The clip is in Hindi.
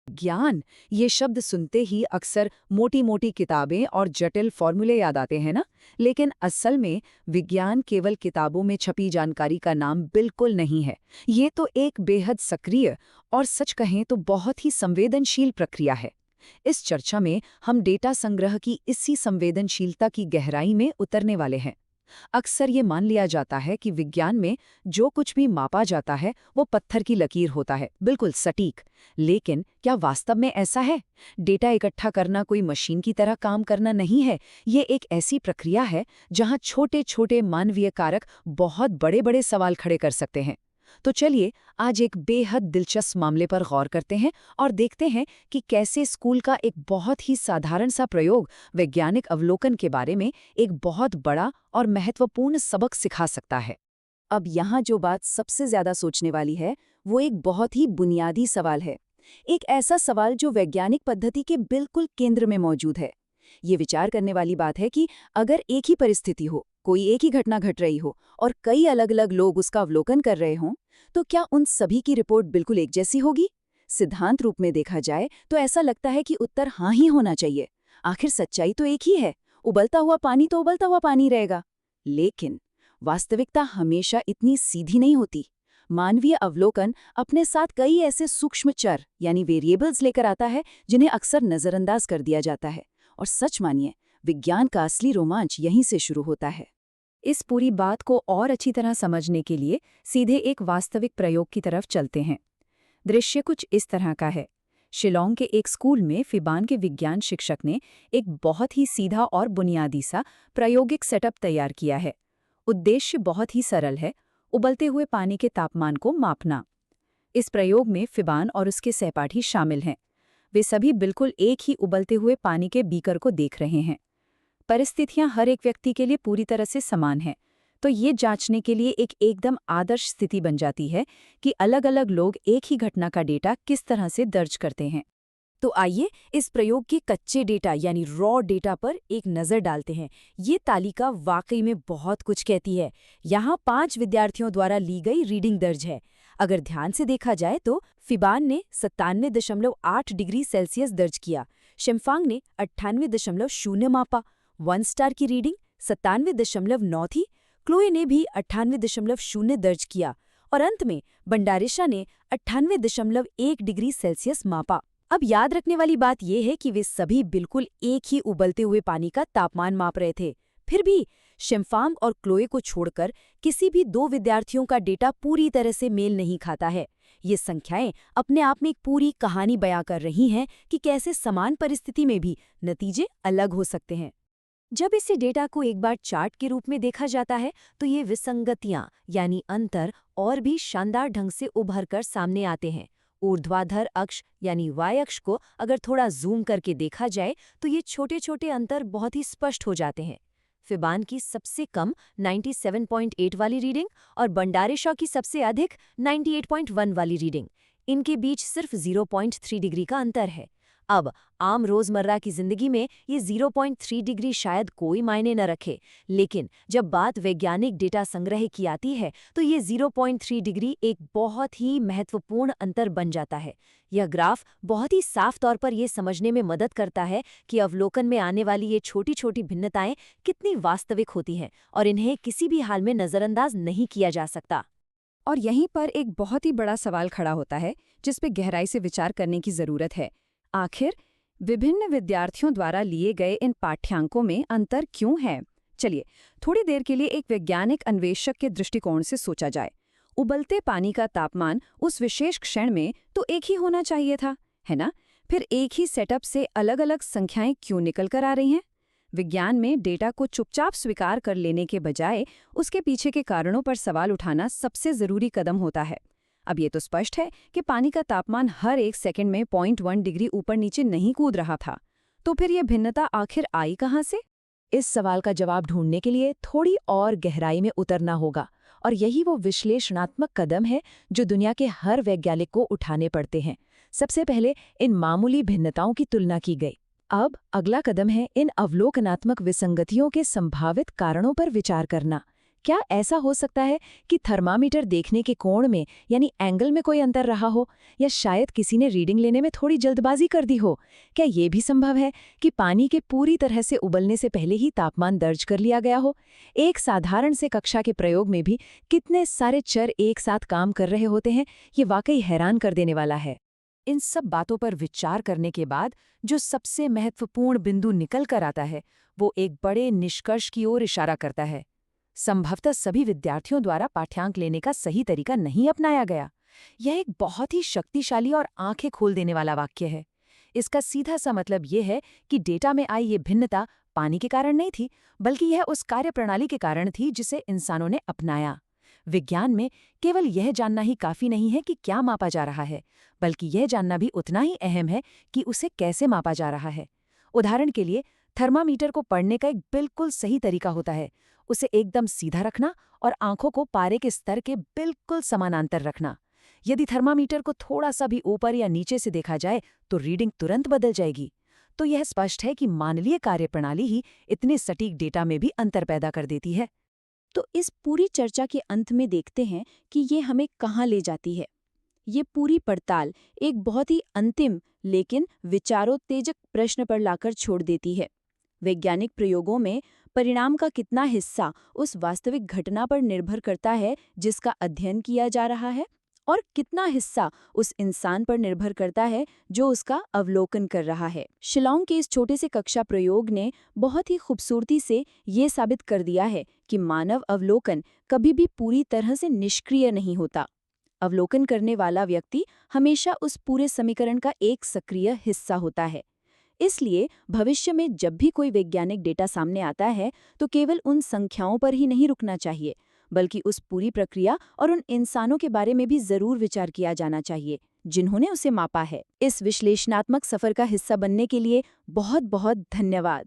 ज्ञान, ये शब्द सुनते ही अक्सर मोटी मोटी किताबें और जटिल फॉर्मूले याद आते हैं ना। लेकिन असल में विज्ञान केवल किताबों में छपी जानकारी का नाम बिल्कुल नहीं है। ये तो एक बेहद सक्रिय और सच कहें तो बहुत ही संवेदनशील प्रक्रिया है। इस चर्चा में हम डेटा संग्रह की इसी संवेदनशीलता की गहराई में उतरने वाले हैं। अक्सर ये मान लिया जाता है कि विज्ञान में जो कुछ भी मापा जाता है वो पत्थर की लकीर होता है, बिल्कुल सटीक। लेकिन क्या वास्तव में ऐसा है? डेटा इकट्ठा करना कोई मशीन की तरह काम करना नहीं है। ये एक ऐसी प्रक्रिया है जहां छोटे छोटे मानवीय कारक बहुत बड़े बड़े सवाल खड़े कर सकते हैं। तो चलिए आज एक बेहद दिलचस्प मामले पर गौर करते हैं और देखते हैं कि कैसे स्कूल का एक बहुत ही साधारण सा प्रयोग वैज्ञानिक अवलोकन के बारे में एक बहुत बड़ा और महत्वपूर्ण सबक सिखा सकता है। अब यहाँ जो बात सबसे ज्यादा सोचने वाली है वो एक बहुत ही बुनियादी सवाल है। एक ऐसा सवाल जो वैज्ञानिक पद्धति के बिल्कुल केंद्र में मौजूद है। ये विचार करने वाली बात है कि अगर एक ही परिस्थिति हो, कोई एक ही घटना घट रही हो और कई अलग अलग लोग उसका अवलोकन कर रहे हों, तो क्या उन सभी की रिपोर्ट बिल्कुल एक जैसी होगी? सिद्धांत रूप में देखा जाए तो ऐसा लगता है कि उत्तर हाँ ही होना चाहिए। आखिर सच्चाई तो एक ही है, उबलता हुआ पानी तो उबलता हुआ पानी रहेगा। लेकिन वास्तविकता हमेशा इतनी सीधी नहीं होती। मानवीय अवलोकन अपने साथ कई ऐसे सूक्ष्म चर यानी वेरिएबल्स लेकर आता है जिन्हें अक्सर नजरअंदाज कर दिया जाता है। और सच मानिए, विज्ञान का असली रोमांच यहीं से शुरू होता है। इस पूरी बात को और अच्छी तरह समझने के लिए सीधे एक वास्तविक प्रयोग की तरफ चलते हैं। दृश्य कुछ इस तरह का है। शिलोंग के एक स्कूल में फिबान के विज्ञान शिक्षक ने एक बहुत ही सीधा और बुनियादी सा प्रायोगिक सेटअप तैयार किया है। उद्देश्य बहुत ही सरल है, उबलते हुए पानी के तापमान को मापना। इस प्रयोग में फिबान और उसके सहपाठी शामिल हैं। वे सभी बिल्कुल एक ही उबलते हुए पानी के बीकर को देख रहे हैं। परिस्थितियां हर एक व्यक्ति के लिए पूरी तरह से समान हैं, तो ये जांचने के लिए एक एकदम आदर्श स्थिति बन जाती है कि अलग-अलग लोग एक ही घटना का डेटा किस तरह से दर्ज करते हैं। तो आइए इस प्रयोग के कच्चे डेटा यानी रॉ डेटा पर एक नज़र डालते हैं। ये तालिका वाकई में बहुत कुछ कहती है। यहाँ 5 विद्यार्थियों द्वारा ली गई रीडिंग दर्ज है। अगर ध्यान से देखा जाए तो फिबान ने 97.8 डिग्री सेल्सियस दर्ज किया, शिमफांग ने 98.0 मापा, 1 स्टार की रीडिंग 97.9 थी, क्लोए ने भी 98.0 दर्ज किया और अंत में भंडारिशा ने 98.1 डिग्री सेल्सियस मापा। अब याद रखने वाली बात यह है कि वे सभी बिल्कुल एक ही उबलते हुए पानी का तापमान माप रहे थे। फिर भी शिमफांग और क्लोए को छोड़कर किसी भी 2 विद्यार्थियों का डेटा पूरी तरह से मेल नहीं खाता है। ये संख्याएं अपने आप में एक पूरी कहानी बयां कर रही हैं कि कैसे समान परिस्थिति में भी नतीजे अलग हो सकते हैं। जब इसे डेटा को एक बार चार्ट के रूप में देखा जाता है तो ये विसंगतियां यानी अंतर और भी शानदार ढंग से उभर कर सामने आते हैं। ऊर्ध्वाधर अक्ष यानी वाई अक्ष को अगर थोड़ा जूम करके देखा जाए तो ये छोटे छोटे अंतर बहुत ही स्पष्ट हो जाते हैं। फिबान की सबसे कम 97.8 वाली रीडिंग और भंडारिशा की सबसे अधिक 98.1 वाली रीडिंग, इनके बीच सिर्फ 0.3 डिग्री का अंतर है। अब आम रोजमर्रा की जिंदगी में ये 0.3 डिग्री शायद कोई मायने न रखे, लेकिन जब बात वैज्ञानिक डेटा संग्रह की आती है तो ये 0.3 डिग्री एक बहुत ही महत्वपूर्ण अंतर बन जाता है। यह ग्राफ बहुत ही साफ तौर पर ये समझने में मदद करता है कि अवलोकन में आने वाली ये छोटी छोटी भिन्नताएं कितनी वास्तविक होती हैं और इन्हें किसी भी हाल में नज़रअंदाज नहीं किया जा सकता। और यहीं पर एक बहुत ही बड़ा सवाल खड़ा होता है जिस पे गहराई से विचार करने की जरूरत है। आखिर विभिन्न विद्यार्थियों द्वारा लिए गए इन पाठ्यांकों में अंतर क्यों है? चलिए थोड़ी देर के लिए एक वैज्ञानिक अन्वेषक के दृष्टिकोण से सोचा जाए। उबलते पानी का तापमान उस विशेष क्षण में तो एक ही होना चाहिए था, है ना? फिर एक ही सेटअप से अलग-अलग संख्याएं क्यों निकल कर आ रही हैं? विज्ञान में डेटा को चुपचाप स्वीकार कर लेने के बजाय उसके पीछे के कारणों पर सवाल उठाना सबसे जरूरी कदम होता है। अब ये तो स्पष्ट है कि पानी का तापमान हर 1 सेकंड में 0.1 डिग्री ऊपर नीचे नहीं कूद रहा था, तो फिर ये भिन्नता आखिर आई कहाँ से? इस सवाल का जवाब ढूंढने के लिए थोड़ी और गहराई में उतरना होगा, और यही वो विश्लेषणात्मक कदम है जो दुनिया के हर वैज्ञानिक को उठाने पड़ते हैं। सबसे पहले इन मामूली भिन्नताओं की तुलना की गई। अब अगला कदम है इन अवलोकनात्मक विसंगतियों के संभावित कारणों पर विचार करना। क्या ऐसा हो सकता है कि थर्मामीटर देखने के कोण में यानी एंगल में कोई अंतर रहा हो, या शायद किसी ने रीडिंग लेने में थोड़ी जल्दबाजी कर दी हो? क्या ये भी संभव है कि पानी के पूरी तरह से उबलने से पहले ही तापमान दर्ज कर लिया गया हो? एक साधारण से कक्षा के प्रयोग में भी कितने सारे चर एक साथ काम कर रहे होते हैं, ये वाकई हैरान कर देने वाला है। इन सब बातों पर विचार करने के बाद जो सबसे महत्वपूर्ण बिंदु निकल कर आता है, वो एक बड़े निष्कर्ष की ओर इशारा करता है। संभवतः सभी विद्यार्थियों द्वारा पाठ्यांक लेने का सही तरीका नहीं अपनाया गया। यह एक बहुत ही शक्तिशाली और आंखें खोल देने वाला वाक्य है। इसका सीधा सा मतलब ये है कि डेटा में आई ये भिन्नता पानी के कारण नहीं थी, बल्कि यह उस कार्यप्रणाली के कारण थी जिसे इंसानों ने अपनाया। विज्ञान में केवल यह जानना ही काफी नहीं है कि क्या मापा जा रहा है, बल्कि यह जानना भी उतना ही अहम है कि उसे कैसे मापा जा रहा है। उदाहरण के लिए, थर्मामीटर को पढ़ने का एक बिल्कुल सही तरीका होता है, उसे एकदम सीधा रखना और आंखों को पारे के स्तर के बिल्कुल समानांतर रखना। यदि थर्मामीटर को थोड़ा सा भी ऊपर या नीचे से देखा जाए तो रीडिंग तुरंत बदल जाएगी। तो यह स्पष्ट है कि मानवीय कार्यप्रणाली ही इतने सटीक डेटा में भी अंतर पैदा कर देती है। तो इस पूरी चर्चा के अंत में देखते हैं कि ये हमें कहाँ ले जाती है। ये पूरी पड़ताल एक बहुत ही अंतिम लेकिन विचारोत्तेजक प्रश्न पर लाकर छोड़ देती है। वैज्ञानिक प्रयोगों में परिणाम का कितना हिस्सा उस वास्तविक घटना पर निर्भर करता है जिसका अध्ययन किया जा रहा है, और कितना हिस्सा उस इंसान पर निर्भर करता है जो उसका अवलोकन कर रहा है। शिलांग के इस छोटे से कक्षा प्रयोग ने बहुत ही खूबसूरती से ये साबित कर दिया है कि मानव अवलोकन कभी भी पूरी तरह से निष्क्रिय नहीं होता। अवलोकन करने वाला व्यक्ति हमेशा उस पूरे समीकरण का एक सक्रिय हिस्सा होता है। इसलिए भविष्य में जब भी कोई वैज्ञानिक डेटा सामने आता है तो केवल उन संख्याओं पर ही नहीं रुकना चाहिए, बल्कि उस पूरी प्रक्रिया और उन इंसानों के बारे में भी जरूर विचार किया जाना चाहिए जिन्होंने उसे मापा है। इस विश्लेषणात्मक सफर का हिस्सा बनने के लिए बहुत बहुत धन्यवाद।